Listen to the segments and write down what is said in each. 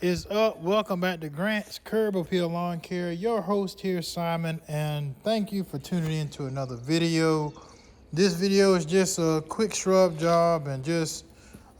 Is up? Welcome back to Grant's Curb Appeal Lawn Care. Your host here, Simon, and thank you for tuning in to another video. This video is just a quick shrub job and just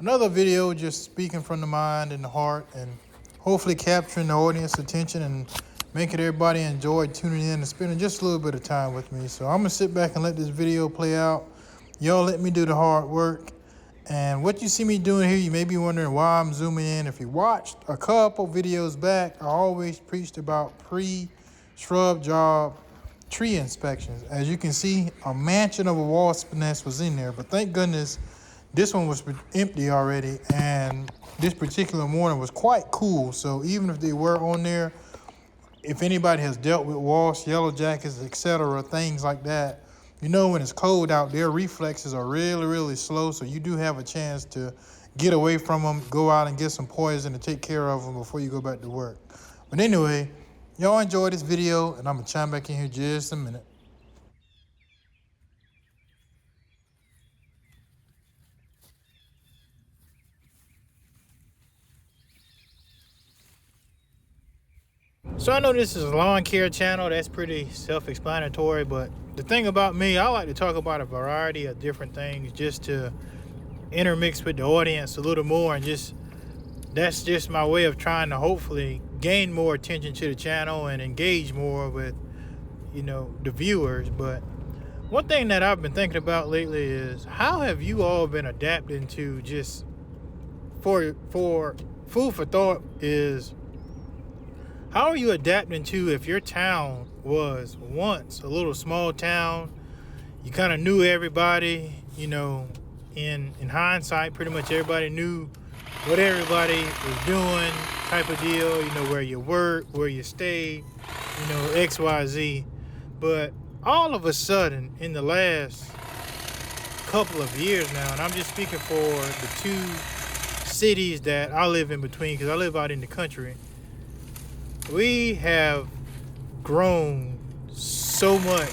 another video just speaking from the mind and the heart and hopefully capturing the audience attention and making everybody enjoy tuning in and spending just a little bit of time with me. So I'm going to sit back and let this video play out. Y'all let me do the hard work. And what you see me doing here, you may be wondering why I'm zooming in. If you watched a couple videos back, I always preached about pre-shrub job tree inspections. As you can see, a mansion of a wasp nest was in there, but thank goodness this one was empty already. And this particular morning was quite cool. So even if they were on there, if anybody has dealt with wasps, yellow jackets, etc., things like that, you know when it's cold out, their reflexes are really, really slow, so you do have a chance to get away from them, go out and get some poison to take care of them before you go back to work. But anyway, y'all enjoy this video, and I'm going to chime back in here just a minute. So I know this is a lawn care channel. That's pretty self-explanatory, but the thing about me, I like to talk about a variety of different things just to intermix with the audience a little more, and that's just my way of trying to hopefully gain more attention to the channel and engage more with, the viewers. But one thing that I've been thinking about lately is how have you all been adapting to just for food for thought is how are you adapting to if your town was once a little small town, you kind of knew everybody, in hindsight, pretty much everybody knew what everybody was doing type of deal, where you work, where you stay, X, Y, Z. But all of a sudden, in the last couple of years now, and I'm just speaking for the two cities that I live in between, because I live out in the country, we have grown so much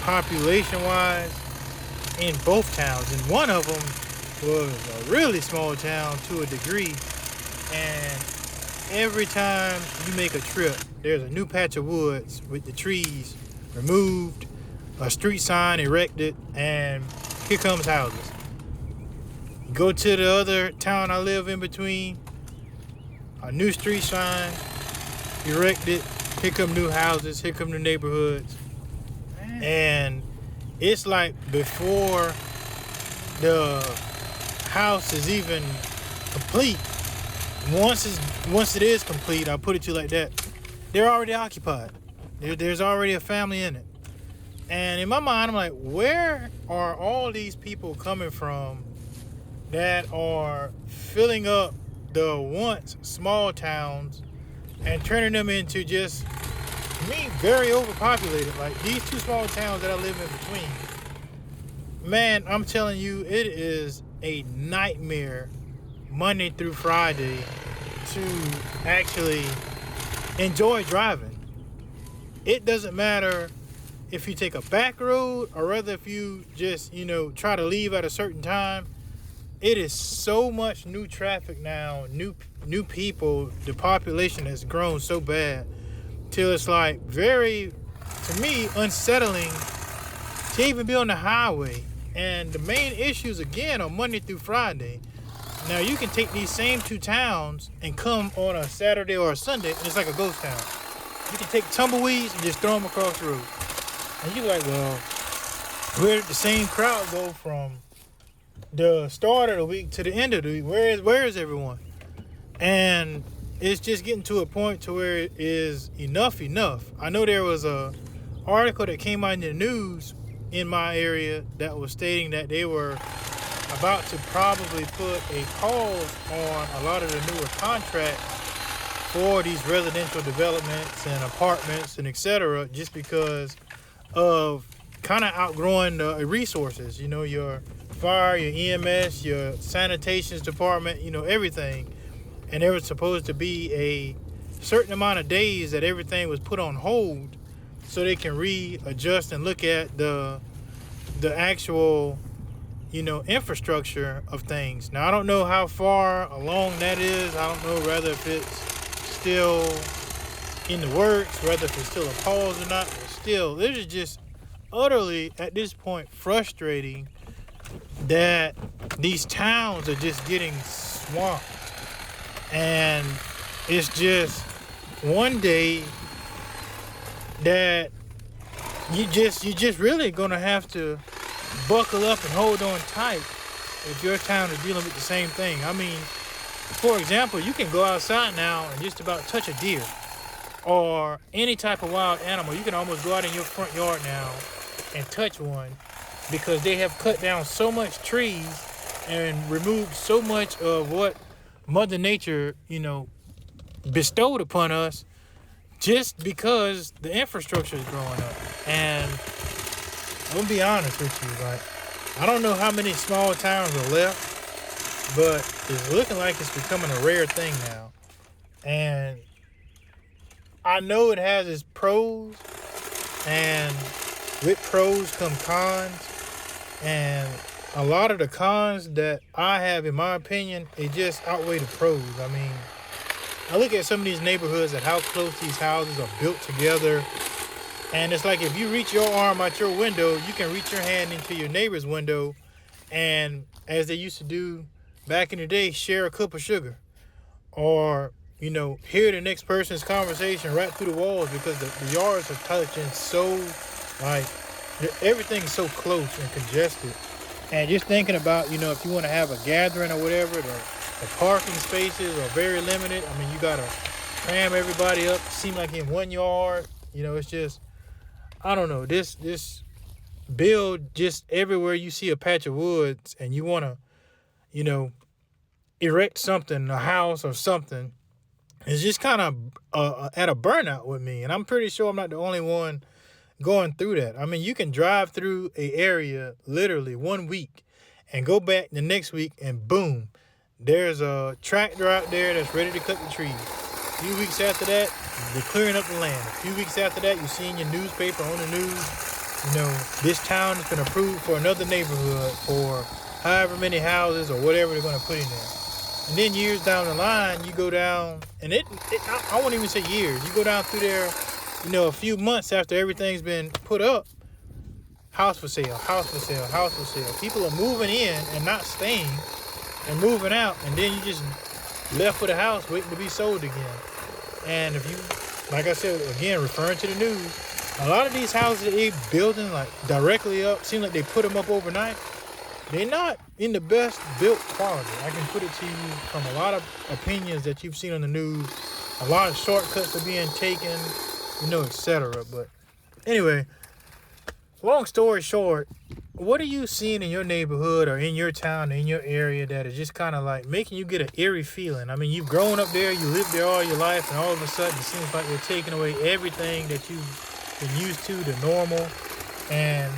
population-wise in both towns. And one of them was a really small town to a degree. And every time you make a trip, there's a new patch of woods with the trees removed, a street sign erected, and here comes houses. You go to the other town I live in between, a new street sign erected, here come new houses, here come new neighborhoods. And it's like before the house is even complete, once it is complete, I'll put it to you like that, they're already occupied. There's already a family in it. And in my mind, I'm like, where are all these people coming from that are filling up the once small towns and turning them into just, to me, very overpopulated? Like these two small towns that I live in between. Man, I'm telling you, it is a nightmare Monday through Friday to actually enjoy driving. It doesn't matter if you take a back road or rather if you just, try to leave at a certain time. It is so much new traffic now, new people. The population has grown so bad till it's like very, to me, unsettling to even be on the highway. And the main issues again on Monday through Friday. Now you can take these same two towns and come on a Saturday or a Sunday, and it's like a ghost town. You can take tumbleweeds and just throw them across the road, and you're like, well, where did the same crowd go from the start of the week to the end of the week? Where is everyone? And it's just getting to a point to where it is enough. I know there was a article that came out in the news in my area that was stating that they were about to probably put a pause on a lot of the newer contracts for these residential developments and apartments and etc., just because of kind of outgrowing the resources, your fire, your EMS, your sanitation department, everything. And there was supposed to be a certain amount of days that everything was put on hold so they can readjust and look at the actual infrastructure of things. Now, I don't know how far along that is. I don't know whether if it's still in the works, whether if it's still a pause or not. But still, this is just utterly, at this point, frustrating that these towns are just getting swamped. And it's just one day that you just really gonna have to buckle up and hold on tight if your town is dealing with the same thing. I mean, for example, you can go outside now and just about touch a deer or any type of wild animal. You can almost go out in your front yard now and touch one because they have cut down so much trees and removed so much of what Mother Nature, bestowed upon us just because the infrastructure is growing up. And I'm gonna be honest with you, like, I don't know how many small towns are left, but it's looking like it's becoming a rare thing now. And I know it has its pros, and with pros come cons. And a lot of the cons that I have, in my opinion, it just outweigh the pros. I mean, I look at some of these neighborhoods and how close these houses are built together. And it's like if you reach your arm out your window, you can reach your hand into your neighbor's window and, as they used to do back in the day, share a cup of sugar. Or, hear the next person's conversation right through the walls because the yards are touching so, like, everything's so close and congested. And just thinking about, if you want to have a gathering or whatever, the parking spaces are very limited. I mean, you got to cram everybody up, seem like in one yard. It's just, I don't know, this build just everywhere you see a patch of woods and you want to, erect something, a house or something. It's just kind of at a burnout with me. And I'm pretty sure I'm not the only one going through that. I mean, you can drive through a area literally 1 week and go back the next week and boom, there's a tractor out there that's ready to cut the trees. A few weeks after that, they're clearing up the land. A few weeks after that, you see in your newspaper, on the news, this town has been approved for another neighborhood for however many houses or whatever they're going to put in there. And then years down the line, you go down, and I won't even say years. You go down through there, a few months after everything's been put up, house for sale, house for sale, house for sale. People are moving in and not staying and moving out, and then you just left with a house waiting to be sold again. And if you, like I said, again, referring to the news, a lot of these houses that they building like directly up, seem like they put them up overnight. They're not in the best built quality. I can put it to you from a lot of opinions that you've seen on the news. A lot of shortcuts are being taken, etc. But anyway, long story short, what are you seeing in your neighborhood or in your town, in your area that is just kind of like making you get an eerie feeling? I mean, you've grown up there, you lived there all your life, and all of a sudden it seems like they're taking away everything that you've been used to, the normal, and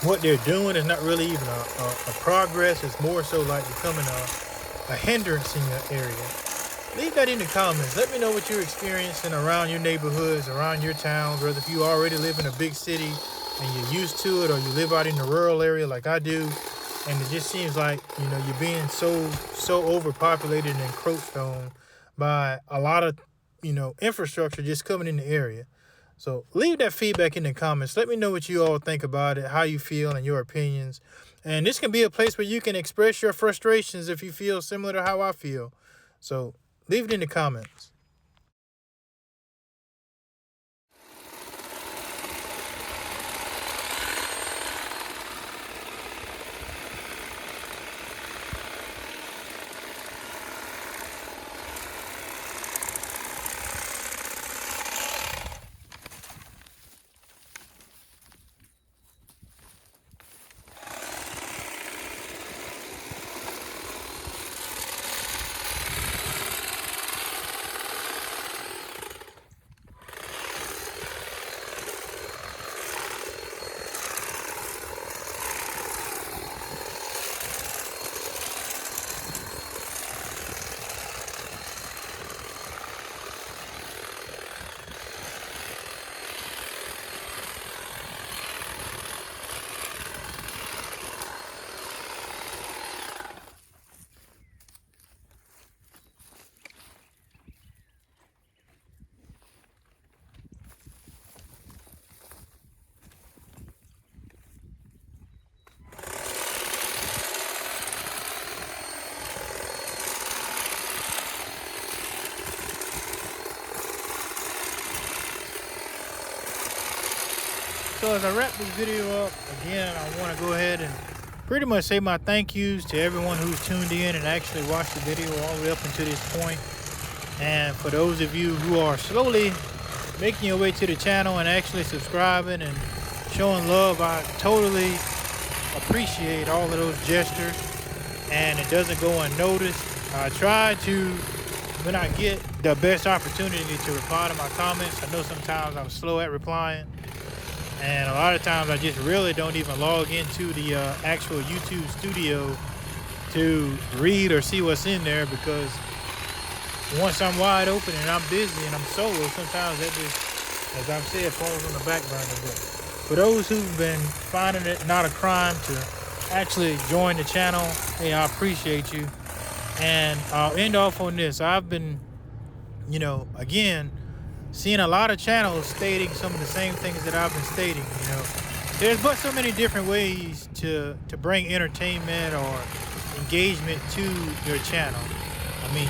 what they're doing is not really even a progress. It's more so like becoming a hindrance in your area. Leave that in the comments. Let me know what you're experiencing around your neighborhoods, around your towns, whether if you already live in a big city and you're used to it, or you live out in the rural area like I do, and it just seems like, you're being so overpopulated and encroached on by a lot of, infrastructure just coming in the area. So leave that feedback in the comments. Let me know what you all think about it, how you feel, and your opinions. And this can be a place where you can express your frustrations if you feel similar to how I feel. So leave it in the comments. So as I wrap this video up, again, I want to go ahead and pretty much say my thank yous to everyone who's tuned in and actually watched the video all the way up until this point. And for those of you who are slowly making your way to the channel and actually subscribing and showing love, I totally appreciate all of those gestures, and it doesn't go unnoticed. I try to, when I get the best opportunity, to reply to my comments. I know sometimes I'm slow at replying, and a lot of times I just really don't even log into the actual YouTube studio to read or see what's in there, because once I'm wide open and I'm busy and I'm solo, sometimes that just, as I've said, falls on the back burner. But for those who've been finding it not a crime to actually join the channel, hey, I appreciate you. And I'll end off on this. I've been, again, seeing a lot of channels stating some of the same things that I've been stating. There's but so many different ways to bring entertainment or engagement to your channel. I mean,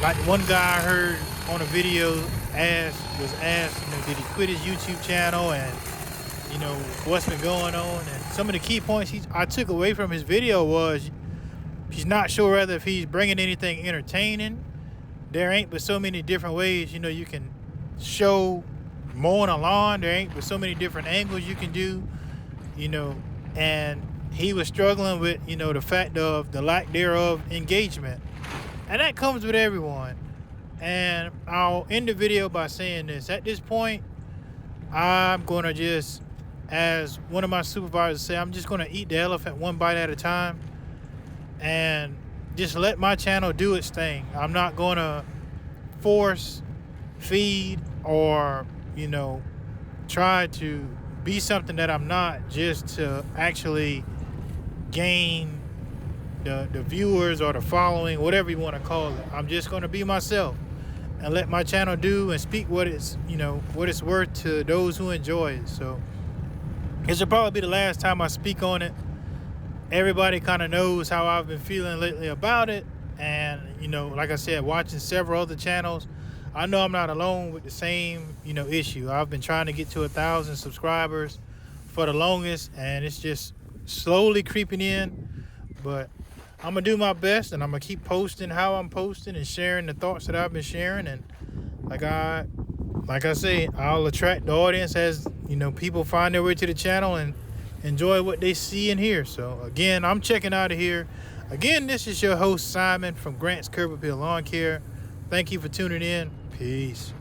like one guy I heard on a video was asked, did he quit his YouTube channel, and what's been going on. And some of the key points I took away from his video was he's not sure whether if he's bringing anything entertaining. There ain't but so many different ways you can show mowing a lawn. There ain't but so many different angles you can do, and he was struggling with the fact of the lack thereof engagement. And that comes with everyone. And I'll end the video by saying this. At this point, I'm going to just, as one of my supervisors say, I'm just going to eat the elephant one bite at a time and just let my channel do its thing. I'm not going to force feed or, try to be something that I'm not, just to actually gain the viewers or the following, whatever you want to call it. I'm just going to be myself and let my channel do and speak what it's worth to those who enjoy it. So this will probably be the last time I speak on it. Everybody kind of knows how I've been feeling lately about it, and like I said, watching several other channels, I know I'm not alone with the same issue. I've been trying to get to 1,000 subscribers for the longest, and it's just slowly creeping in. But I'm gonna do my best, and I'm gonna keep posting how I'm posting and sharing the thoughts that I've been sharing. And like I say, I'll attract the audience as people find their way to the channel and enjoy what they see and hear. So again, I'm checking out of here. Again, this is your host Simon from Grant's Curb Appeal Lawn Care. Thank you for tuning in. Peace.